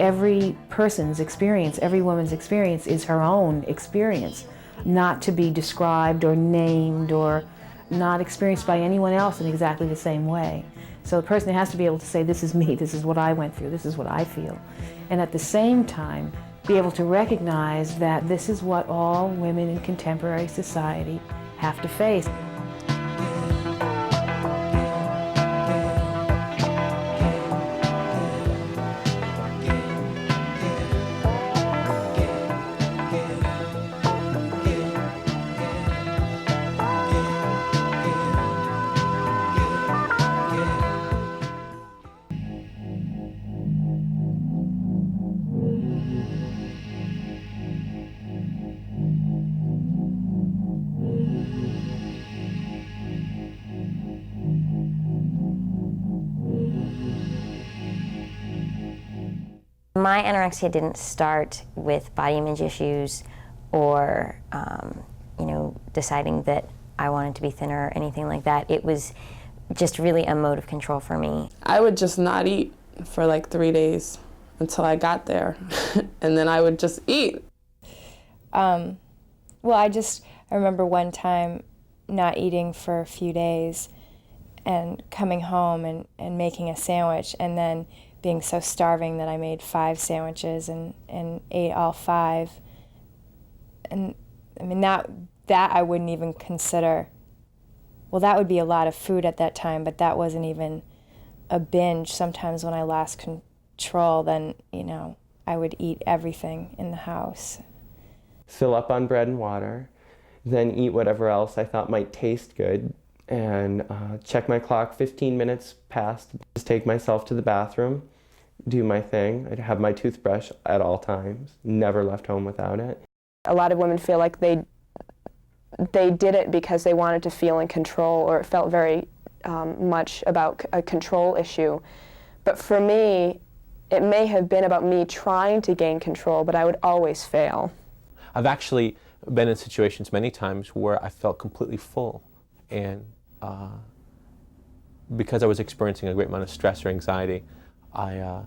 every person's experience, every woman's experience is her own experience, not to be described or named or not experienced by anyone else in exactly the same way. So the person has to be able to say, this is me, this is what I went through, this is what I feel. And at the same time, be able to recognize that this is what all women in contemporary society have to face. My anorexia didn't start with body image issues or, deciding that I wanted to be thinner or anything like that. It was just really a mode of control for me. I would just not eat for like 3 days until I got there, and then I would just eat. I remember one time not eating for a few days and coming home and making a sandwich, and then being so starving that I made 5 sandwiches and ate all 5. And I mean, that I wouldn't even consider, well, that would be a lot of food at that time, but that wasn't even a binge. Sometimes when I lost control, then, I would eat everything in the house. Fill up on bread and water, then eat whatever else I thought might taste good, and check my clock 15 minutes past, just take myself to the bathroom, do my thing. I'd have my toothbrush at all times, never left home without it. A lot of women feel like they did it because they wanted to feel in control, or it felt very much about a control issue. But for me, it may have been about me trying to gain control, but I would always fail. I've actually been in situations many times where I felt completely full, and because I was experiencing a great amount of stress or anxiety, I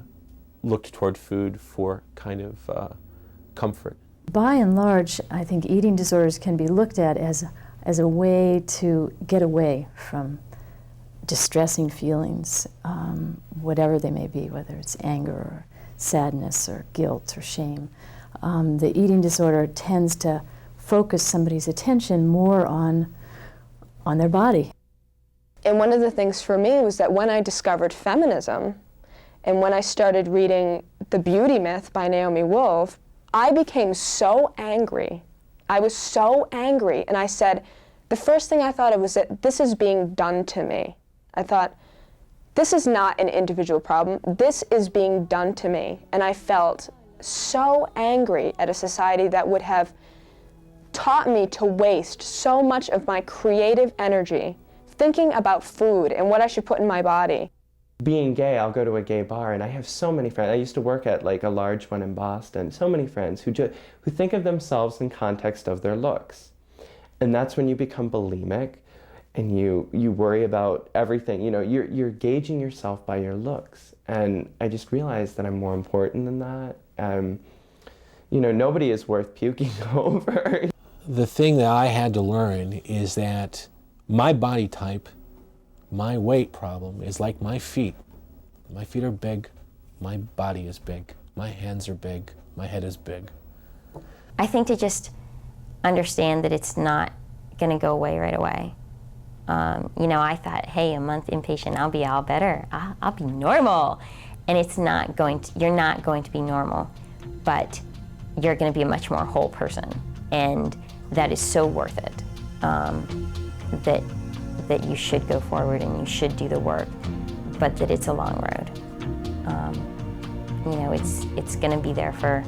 looked toward food for kind of comfort. By and large, I think eating disorders can be looked at as a way to get away from distressing feelings, whatever they may be, whether it's anger or sadness or guilt or shame. The eating disorder tends to focus somebody's attention more on their body. And one of the things for me was that when I discovered feminism, and when I started reading The Beauty Myth by Naomi Wolf, I became so angry. I was so angry, and I said, the first thing I thought of was that this is being done to me. I thought, this is not an individual problem, this is being done to me. And I felt so angry at a society that would have taught me to waste so much of my creative energy thinking about food and what I should put in my body. Being gay, I'll go to a gay bar, and I have so many friends. I used to work at like a large one in Boston. So many friends who think of themselves in context of their looks. And that's when you become bulimic, and you worry about everything. You're gauging yourself by your looks. And I just realized that I'm more important than that. Nobody is worth puking over. The thing that I had to learn is that my body type, my weight problem is like my feet. My feet are big, my body is big, my hands are big, my head is big. I think to just understand that it's not going to go away right away. I thought, hey, a month inpatient, I'll be all better. I'll be normal. And it's not going to, you're not going to be normal, but you're going to be a much more whole person. And that is so worth it. That you should go forward and you should do the work, but that it's a long road. It's going to be there for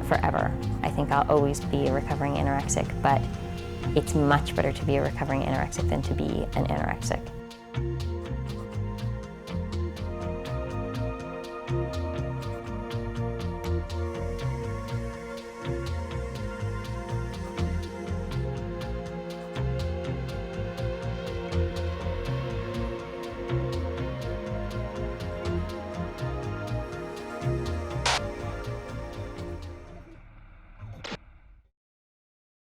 forever. I think I'll always be a recovering anorexic, but it's much better to be a recovering anorexic than to be an anorexic.